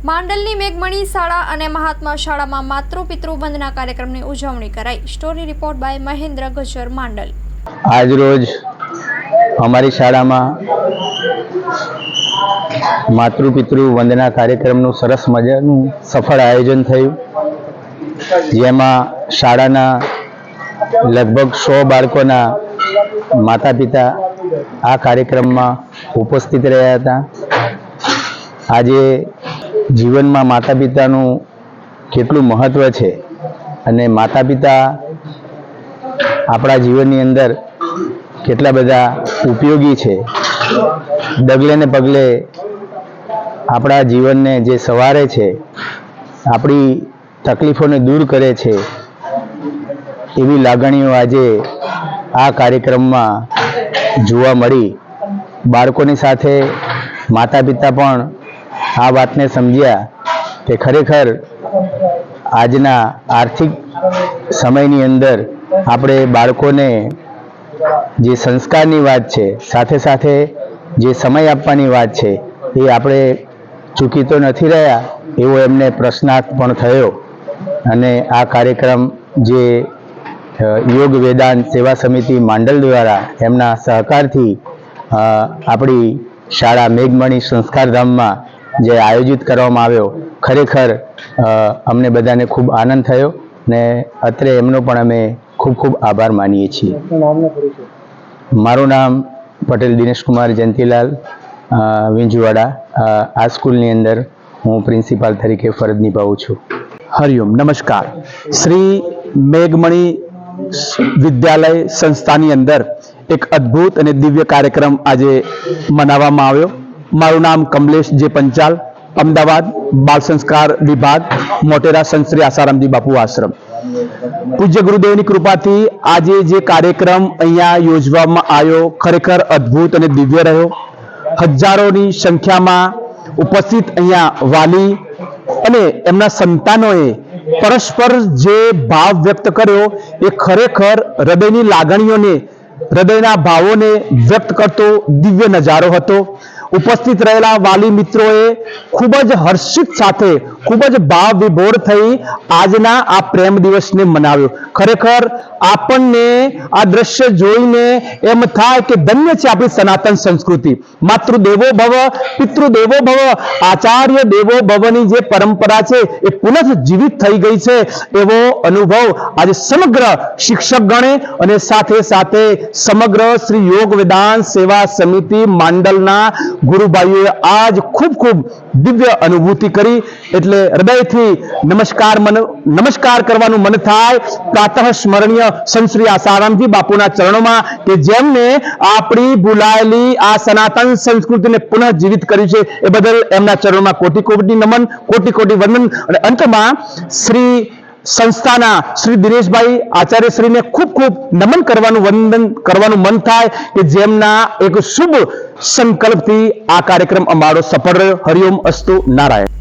માંડલની મેઘમણી શાળા અને મહાત્મા શાળામાં માતૃપિતૃ વંદના કાર્યક્રમની ઉજવણી કરાઈ। Story report by Mahendra Gajar Mandal. આજ રોજ અમારી શાળામાં માતૃપિતૃ વંદના કાર્યક્રમનું સરસ મજાનું સફળ આયોજન થયું, જેમાં શાળાના લગભગ 100 બાળકોના માતા પિતા આ કાર્યક્રમમાં ઉપસ્થિત રહ્યા હતા। આજે જીવનમાં માતા પિતાનું કેટલું મહત્વ છે અને માતા પિતા આપણા જીવનની અંદર કેટલા બધા ઉપયોગી છે। ડગલે ને પગલે આપણા જીવનને જે સવારે છે, આપણી તકલીફોને દૂર કરે છે, એવી લાગણીઓ આજે આ કાર્યક્રમમાં જોવા મળી। બાળકોની સાથે માતા પિતા પણ આ વાતને સમજ્યા કે ખરેખર આજના આર્થિક સમયની અંદર આપણે બાળકોને જે સંસ્કારની વાત છે, સાથે સાથે જે સમય આપવાની વાત છે, એ આપણે ચૂકી તો નથી રહ્યા એવો એમને પ્રશ્નાર્થ પણ થયો। અને આ કાર્યક્રમ જે યોગ વેદાંત સેવા સમિતિ માંડલ દ્વારા એમના સહકારથી આપણી શાળા મેઘમણી સંસ્કારધામમાં જે આયોજિત કરવામાં આવ્યો, ખરેખર અમને બધાને ખૂબ આનંદ થયો ને અત્રે એમનો પણ અમે ખૂબ ખૂબ આભાર માનીએ છીએ। મારું નામ પટેલ દિનેશ કુમાર જયંતિલાલ વિંજવાડા, આ સ્કૂલની અંદર હું પ્રિન્સિપાલ તરીકે ફરજ નિભાવું છું। હરિઓમ, નમસ્કાર। શ્રી મેઘમણી વિદ્યાલય સંસ્થાની અંદર એક અદ્ભુત અને દિવ્ય કાર્યક્રમ આજે મનાવવામાં આવ્યો। મારું નામ કમલેશ જે પંચાલ, અમદાવાદ બાળ સંસ્કાર વિભાગ, મોટેરા સંત શ્રી આસારામજી બાપુ આશ્રમ। પૂજ્ય ગુરુદેવની કૃપાથી આજે જે કાર્યક્રમ અહીંયા યોજવામાં આવ્યો, ખરેખર અદ્ભુત અને દિવ્ય રહ્યો। હજારોની સંખ્યામાં ઉપસ્થિત અહીંયા વાલી અને એમના સંતાનોએ પરસ્પર જે ભાવ વ્યક્ત કર્યો, એ ખરેખર હૃદયની લાગણીઓને, હૃદયના ભાવોને વ્યક્ત કરતો દિવ્ય નજારો હતો। ઉપસ્થિત રહેલા વાલી મિત્રોએ ખૂબ જ હર્ષિત સાથે, ખૂબ જ ભાવ વિભોર થઈ આજના આ પ્રેમ દિવસને મનાવ્યો। ખરેખર આપણને આ દ્રશ્ય જોઈને એમ થાય કે ધન્ય છે આપણી સનાતન સંસ્કૃતિ। માતૃદેવો ભવ, પિતૃદેવો ભવ, આચાર્ય દેવો ભવની જે પરંપરા છે એ પુનઃ જીવિત થઈ ગઈ છે, એવો અનુભવ આજે સમગ્ર શિક્ષક ગણે અને સાથે સાથે સમગ્ર શ્રી યોગ વેદાંત સેવા સમિતિ માંડલના ગુરુભાઈઓએ આજ ખૂબ ખૂબ દિવ્ય અનુભૂતિ કરી। એટલે હૃદયથી નમસ્કાર કરવાનું મન થાય પ્રાતઃ સ્મરણીય સંત શ્રી આસારામજી બાપુના ચરણોમાં, કે જેમને આપણી ભૂલાયેલી આ સનાતન સંસ્કૃતિને પુનઃ જીવિત કરી છે, એ બદલ એમના ચરણોમાં કોટી કોટી નમન, કોટી કોટી વંદન। અને અંતમાં શ્રી સંસ્થાના શ્રી દિનેશભાઈ આચાર્યશ્રીને ખૂબ ખૂબ નમન કરવાનું, વંદન કરવાનું મન થાય કે જેમના એક શુભ સંકલ્પથી આ કાર્યક્રમ અમારો સફળ રહ્યો। હરિઓમ અસ્તુ નારાયણ।